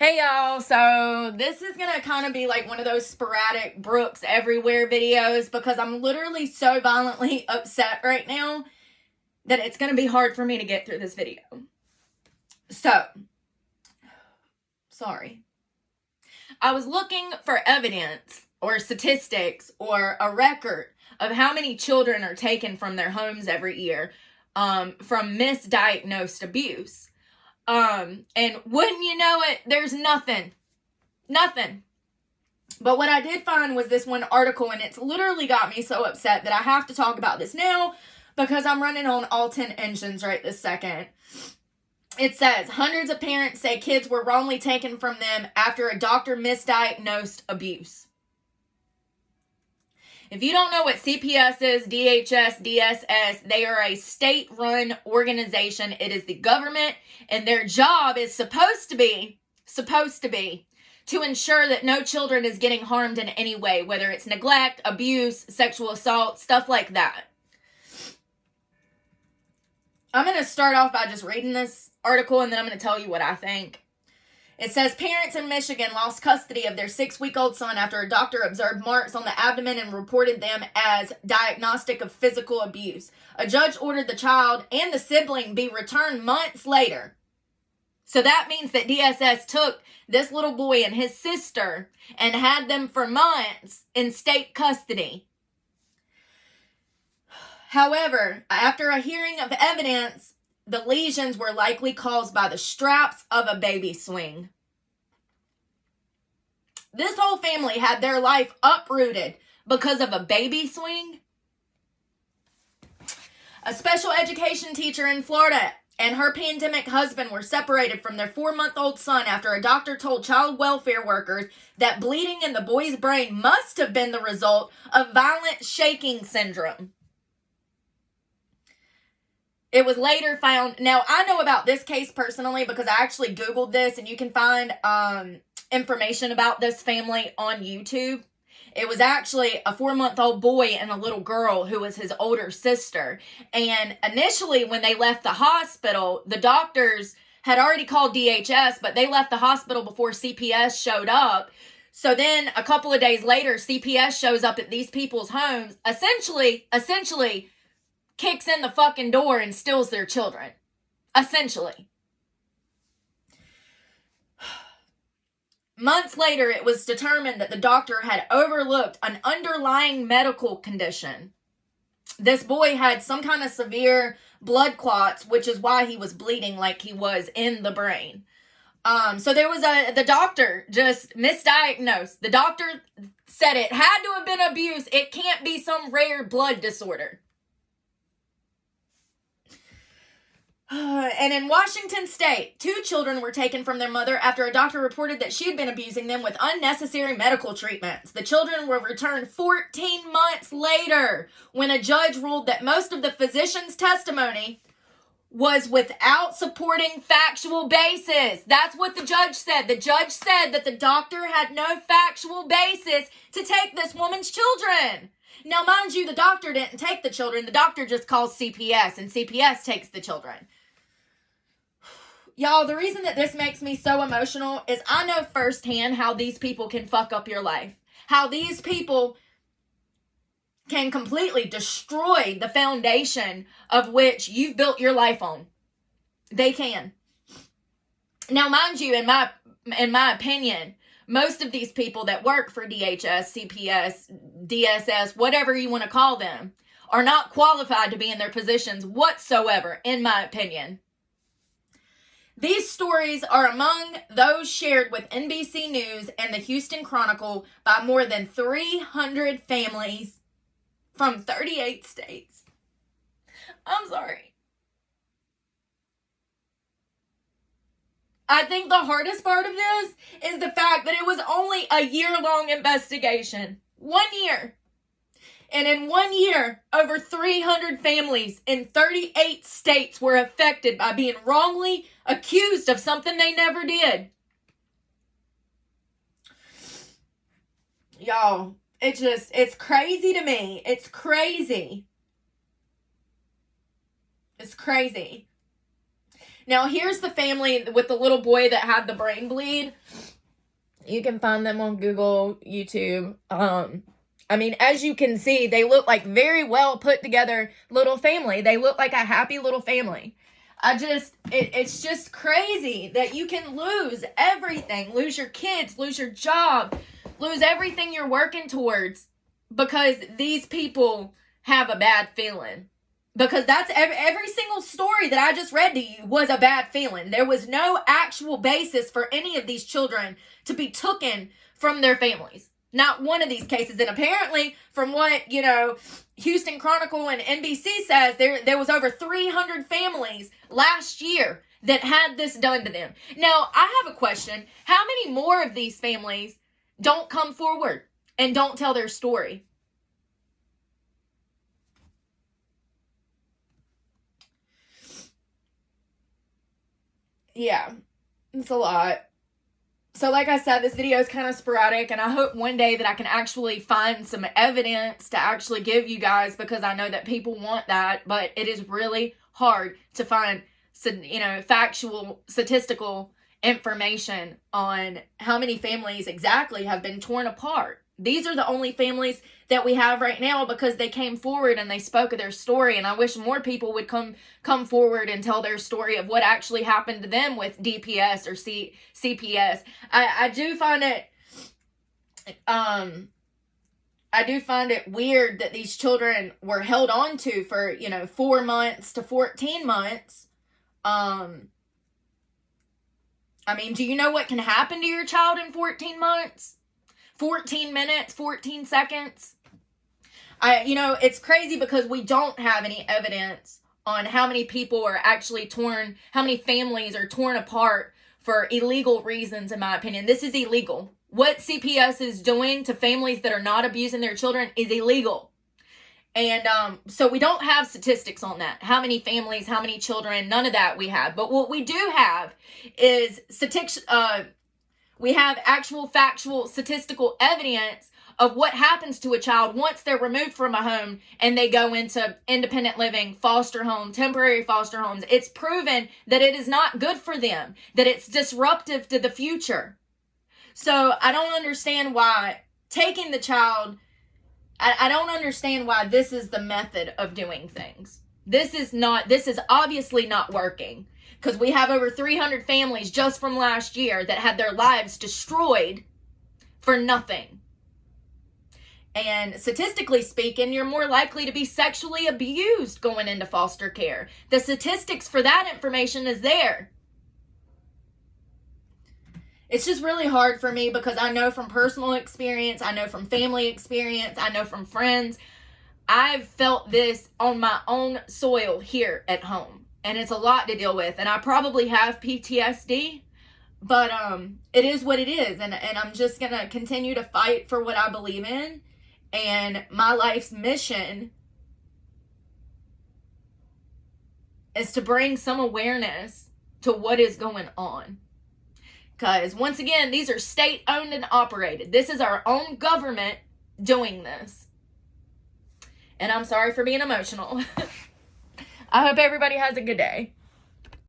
Hey y'all, so this is gonna kind of be like one of those sporadic Brooks everywhere videos because I'm literally so violently upset right now that it's gonna be hard for me to get through this video. So, sorry. I was looking for evidence or statistics or a record of how many children are taken from their homes every year from misdiagnosed abuse. And wouldn't you know it, there's nothing. But what I did find was this one article, and it's literally got me so upset that I have to talk about this now because I'm running on all 10 engines right this second. It says, hundreds of parents say kids were wrongly taken from them after a doctor misdiagnosed abuse. If you don't know what CPS is, DHS, DSS, they are a state-run organization. It is the government, and their job is supposed to be to ensure that no children is getting harmed in any way, whether it's neglect, abuse, sexual assault, stuff like that. I'm going to start off by just reading this article, and then I'm going to tell you what I think. It says, parents in Michigan lost custody of their 6-week-old son after a doctor observed marks on the abdomen and reported them as diagnostic of physical abuse. A judge ordered the child and the sibling be returned months later. So that means that DSS took this little boy and his sister and had them for months in state custody. However, after a hearing of evidence, the lesions were likely caused by the straps of a baby swing. This whole family had their life uprooted because of a baby swing. A special education teacher in Florida and her pandemic husband were separated from their 4-month-old son after a doctor told child welfare workers that bleeding in the boy's brain must have been the result of violent shaking syndrome. It was later found. Now, I know about this case personally because I actually Googled this, and you can find information about this family on YouTube. It was actually a 4-month-old boy and a little girl who was his older sister. And initially, when they left the hospital, the doctors had already called DHS, but they left the hospital before CPS showed up. So then a couple of days later, CPS shows up at these people's homes, essentially kicks in the fucking door and steals their children. Essentially. Months later, it was determined that the doctor had overlooked an underlying medical condition. This boy had some kind of severe blood clots, which is why he was bleeding like he was in the brain. So there was the doctor just misdiagnosed. The doctor said it had to have been abuse. It can't be some rare blood disorder. And in Washington State, 2 children were taken from their mother after a doctor reported that she had been abusing them with unnecessary medical treatments. The children were returned 14 months later when a judge ruled that most of the physician's testimony was without supporting factual basis. That's what the judge said. The judge said that the doctor had no factual basis to take this woman's children. Now, mind you, the doctor didn't take the children. The doctor just calls CPS, and CPS takes the children. Y'all, the reason that this makes me so emotional is I know firsthand how these people can fuck up your life. How these people can completely destroy the foundation of which you've built your life on. They can. Now, mind you, in my opinion, most of these people that work for DHS, CPS, DSS, whatever you want to call them, are not qualified to be in their positions whatsoever, in my opinion. These stories are among those shared with NBC News and the Houston Chronicle by more than 300 families from 38 states. I'm sorry. I think the hardest part of this is the fact that it was only a year-long investigation. 1 year. And in 1 year, over 300 families in 38 states were affected by being wrongly accused of something they never did. Y'all, it's crazy to me. It's crazy. It's crazy. Now, here's the family with the little boy that had the brain bleed. You can find them on Google, YouTube. I mean, as you can see, they look like very well put together little family. They look like a happy little family. It's just crazy that you can lose everything, lose your kids, lose your job, lose everything you're working towards because these people have a bad feeling. Because that's every single story that I just read to you was a bad feeling. There was no actual basis for any of these children to be taken from their families. Not one of these cases. And apparently, from what, Houston Chronicle and NBC says, there was over 300 families last year that had this done to them. Now, I have a question. How many more of these families don't come forward and don't tell their story? Yeah, it's a lot. So like I said, this video is kind of sporadic, and I hope one day that I can actually find some evidence to actually give you guys, because I know that people want that, but it is really hard to find, factual, statistical information on how many families exactly have been torn apart. These are the only families that we have right now because they came forward and they spoke of their story, and I wish more people would come forward and tell their story of what actually happened to them with DPS or CPS. I do find it weird that these children were held on to for 4 months to 14 months. I mean, do you know what can happen to your child in 14 months? 14 minutes, 14 seconds. It's crazy because we don't have any evidence on how many people are actually how many families are torn apart for illegal reasons, in my opinion. This is illegal. What CPS is doing to families that are not abusing their children is illegal. And so we don't have statistics on that. How many families, how many children, none of that we have. But what we do have is we have actual factual statistical evidence of what happens to a child once they're removed from a home and they go into independent living, foster home, temporary foster homes. It's proven that it is not good for them, that it's disruptive to the future. So I don't understand why taking the child, I don't understand why this is the method of doing things. This is obviously not working. Because we have over 300 families just from last year that had their lives destroyed for nothing. And statistically speaking, you're more likely to be sexually abused going into foster care. The statistics for that information is there. It's just really hard for me because I know from personal experience, I know from family experience, I know from friends. I've felt this on my own soil here at home. And it's a lot to deal with. And I probably have PTSD. But it is what it is. And I'm just going to continue to fight for what I believe in. And my life's mission is to bring some awareness to what is going on. Because once again, these are state-owned and operated. This is our own government doing this. And I'm sorry for being emotional. I hope everybody has a good day.